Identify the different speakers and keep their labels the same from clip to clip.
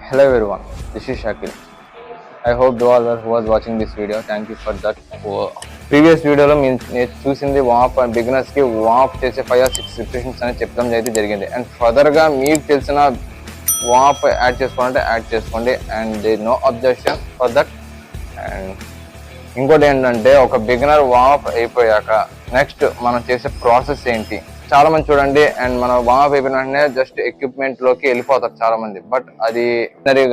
Speaker 1: Hello everyone, this is Shakil. I hope you all who was watching this video. Thank you for that. Previous video lo నేను చూసింది warm up beginners కి warm up చేసే 5 or 6 repetitions అని చెప్పడం అయితే జరిగింది. And further గా మీకు తెలిసిన వార్మ్ అప్ యాడ్ చేసుకోవాలంటే యాడ్ చేసుకోండి. And there no objection for that. అండ్ ఇంకోటి ఏంటంటే ఒక బిగినర్ వార్మ్ అప్ అయిపోయాక నెక్స్ట్ మనం చేసే ప్రాసెస్ ఏంటి, చాలా మంది చూడండి అండ్ మనం వార్మ్ అప్ అయిపోయిన వెంటనే జస్ట్ ఎక్విప్మెంట్ లోకి వెళ్ళిపోతారు చాలా మంది. బట్ అది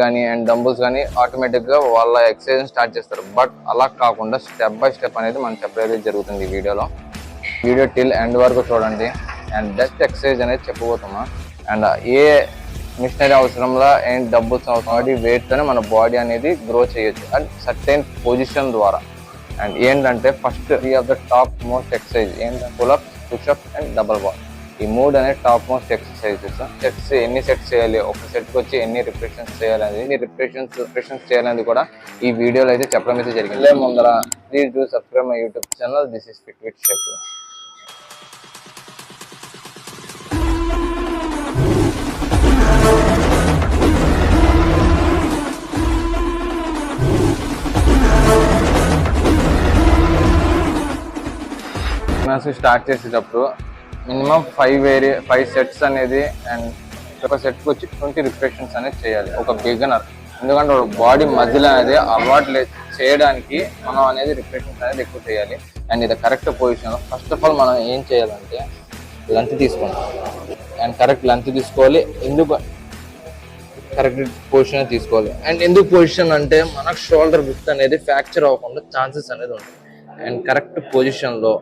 Speaker 1: కానీ అండ్ డంబుల్స్ కానీ ఆటోమేటిక్ గా వాళ్ళ ఎక్సర్సైజ్ స్టార్ట్ చేస్తారు. బట్ అలా కాకుండా స్టెప్ బై స్టెప్ అనేది మనం చెప్పేది జరుగుతుంది ఈ వీడియోలో. వీడియో టిల్ ఎండ్ వరకు చూడండి. అండ్ బెస్ట్ ఎక్సర్సైజ్ అనేది చెప్పబోతున్నాం. అండ్ ఏ మిషనరీ అవసరంలో అండ్ డంబుల్స్ అవసరం వెయిట్ తోనే మన బాడీ అనేది గ్రో చేయొచ్చు అండ్ సర్టెన్ పొజిషన్ ద్వారా. అండ్ ఏంటంటే first 3 of the top most exercise ఏంటంటే pullup, pushup and double ball. ఈ 3 అనేది టాప్ మోస్ట్ ఎక్సర్సైజెస్. సెట్స్ ఎన్ని సెట్స్ చేయాలి, ఒక సెట్కి వచ్చి ఎన్ని రిపిటేషన్స్ చేయాలనేది, ఎన్ని రిపిటేషన్స్ చేయాలనేది కూడా ఈ వీడియోలో అయితే చెప్పడం అయితే జరిగింది. ముందర please do subscribe my YouTube channel. This is fit with Shakeel. Start చేసేటప్పుడు మినిమం 5 సెట్స్ అనేది అండ్ ఒక సెట్కి వచ్చి 20 రిపిటేషన్స్ అనేది చేయాలి ఒక బిగినర్. ఎందుకంటే బాడీ మధ్యలో అనేది అలవాటు చేయడానికి మనం అనేది రిపిటేషన్స్ అనేది ఎక్కువ చేయాలి. అండ్ ఇది correct position. First of all మనం ఏం చేయాలంటే లెంత్ తీసుకోండి అండ్ కరెక్ట్ లెంత్ తీసుకోవాలి. ఎందుకు కరెక్ట్ పొజిషన్ తీసుకోవాలి అండ్ ఎందుకు పొజిషన్ అంటే మనకు షోల్డర్ విడ్త్ అనేది ఫ్రాక్చర్ అవ్వకుండా ఛాన్సెస్ అనేది ఉంటుంది. అండ్ కరెక్ట్ పొజిషన్లో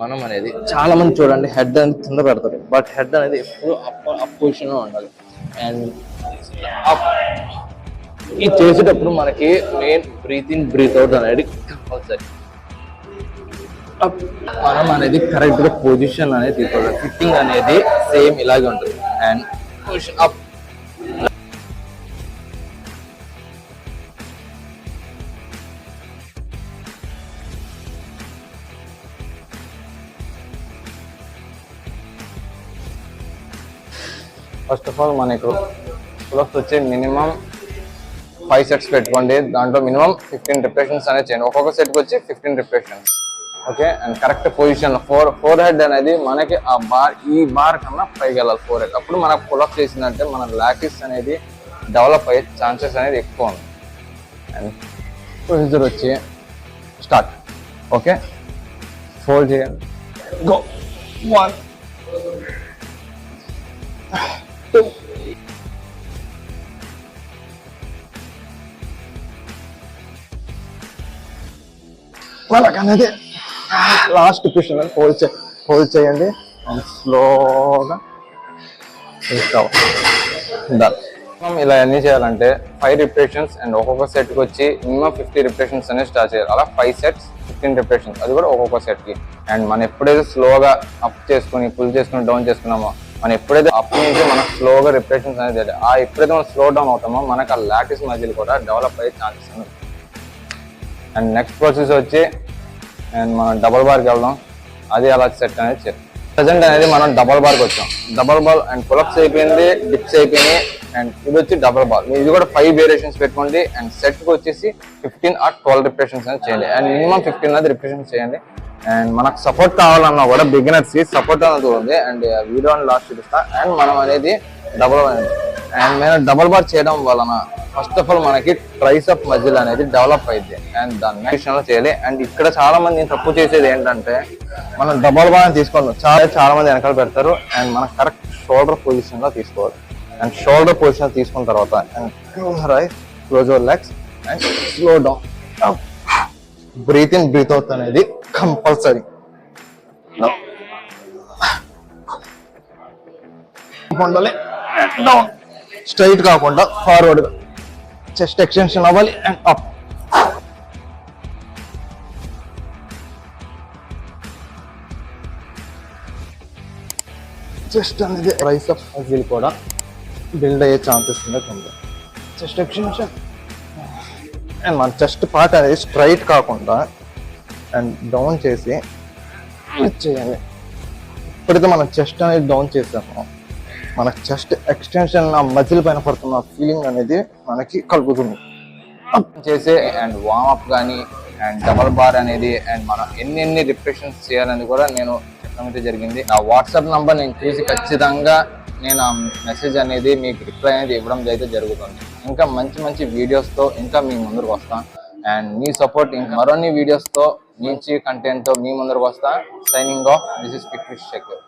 Speaker 1: మనం అనేది చాలా మంది చూడండి హెడ్ అనేది కింద పెడతారు. బట్ హెడ్ అనేది ఎప్పుడు అప్ పొజిషన్ లో ఉండాలి. అండ్ ఇది చేసేటప్పుడు మనకి main breathe in breathe out అనేది కంపల్సరీ. మనం అనేది కరెక్ట్ గా పొజిషన్ అనేది తీసుకోవాలి. ఫిట్టింగ్ అనేది సేమ్ ఇలాగే ఉంటుంది. And position up. First of all మనకు పుల్అప్స్ వచ్చి మినిమం 5 సెట్స్ పెట్టుకోండి. దాంట్లో మినిమం 15 రిపిటేషన్స్ అనేది చేయండి. ఒక్కొక్క సెట్కి వచ్చి 15 repetitions. Okay. And correct position four head అనేది మనకి ఈ బార్ కన్నా పైకి వెళ్ళాలి. 4 హెడ్. అప్పుడు మనకు పుల్అప్ చేసిందంటే మన లాటిస్ అనేది డెవలప్ అయ్యే ఛాన్సెస్ అనేది ఎక్కువ ఉంది. అండ్ ప్రొసీజర్ వచ్చి స్టార్ట్. ఓకే. ఫోల్డ్ చేయండి. గో. 1 2 మనకనేది లాస్ట్ పొజిషన్ హోల్డ్ చేయండి అండ్ స్లోగా ఇలా అన్ని చేయాలంటే 5 రిపిటేషన్స్ అండ్ ఒక్కొక్క సెట్కి వచ్చి మినిమం 50 రిపిటేషన్స్ అనేది స్టార్ట్ చేయాలి. అలా 5 సెట్స్ 15 రిపిటేషన్స్, అది కూడా ఒక్కొక్క సెట్కి. అండ్ మనం ఎప్పుడైతే స్లోగా అప్ చేసుకుని పుల్ చేసుకుని డౌన్ చేసుకున్నామో, మనం ఎప్పుడైతే అప్ నుంచి మనం స్లోగా రిపిటేషన్స్ అనేది చేయాలి. ఎప్పుడైతే మనం స్లో డౌన్ అవుతామో మనకు ఆ లాటిస్ మజిల్ కూడా డెవలప్ అయ్యే ఛాన్సెస్ ఉంది. అండ్ నెక్స్ట్ ప్రాసెస్ వచ్చి అండ్ మనం డబల్ బార్కి వెళ్దాం. అది అలా సెట్ అనేది చేయాలి. ప్రజెంట్ అనేది మనం డబల్ బార్కి వచ్చాం. డబల్ బాల్ అండ్ పుల్అప్స్ అయిపోయింది, డిప్స్ అయిపోయినాయి. అండ్ ఇది వచ్చి డబల్ బాల్. ఇది కూడా 5 వేరియేషన్స్ పెట్టుకోండి. అండ్ సెట్కి వచ్చేసి 15 or 12 రిపిటేషన్స్ అనేది చేయండి. అండ్ మినిమం 15 అనేది రిపిటేషన్స్ చేయండి. అండ్ మనకు సపోర్ట్ కావాలన్నా కూడా బిగినర్స్ కి సపోర్ట్ అనేది ఉంది. అండ్ వీడియోని లాస్ట్ చూపిస్తా. అండ్ మనం అనేది డబల్ బార్ చేయడం వలన ఫస్ట్ ఆఫ్ ఆల్ మనకి ట్రైసెప్ మజిల్ అనేది డెవలప్ అయింది. అండ్ దాని విషయంలో చేయాలి. అండ్ ఇక్కడ చాలా మంది తప్పు చేసేది ఏంటంటే మనం డబల్ బార్ తీసుకోవాలి. చాలా మంది వెనకాల పెడతారు. అండ్ మనం కరెక్ట్ షోల్డర్ పొజిషన్ లో తీసుకోవాలి. అండ్ షోల్డర్ పొజిషన్ తీసుకున్న తర్వాత and close your legs and slow down. Breathe in breathe out అనేది కంపల్సరీ. ఉండాలి. డౌన్ స్ట్రైట్ కాకుండా ఫార్వర్డ్ గా చెస్ట్ ఎక్స్టెన్షన్ అవ్వాలి. And up. చెస్ట్ అనేది ట్రైసెప్ మజిల్ కూడా బిల్డ్ అయ్యే ఛాన్సెస్ ఉంది. చెస్ట్ ఎక్స్టెన్షన్ అండ్ మన చెస్ట్ పార్ట్ అనేది స్ట్రైట్ కాకుండా అండ్ డౌన్ చేసి చేయాలి. ఎప్పుడైతే మనం చెస్ట్ అనేది డౌన్ చేసామో
Speaker 2: మన చెస్ట్ ఎక్స్టెన్షన్ ఆ మజిల్ పైన పడుతున్న ఫీలింగ్ అనేది మనకి కలుగుతుంది.
Speaker 1: చేసే అండ్ వార్మప్ కానీ అండ్ డబల్ బార్ అనేది అండ్ మనం ఎన్ని రిపిటేషన్స్ చేయాలని కూడా నేను చెప్పడం జరిగింది. నా వాట్సాప్ నంబర్ నేను చూసి ఖచ్చితంగా నేను ఆ మెసేజ్ అనేది మీకు రిప్లై అనేది ఇవ్వడం అయితే జరుగుతుంది. ఇంకా మంచి వీడియోస్తో ఇంకా మీ ముందరకు వస్తాను. అండ్ మీ సపోర్ట్ ఇంకా మరిన్ని వీడియోస్తో మంచి కంటెంట్తో మీ ముందరకు వస్తా. Signing off, this is pick with Shekhar.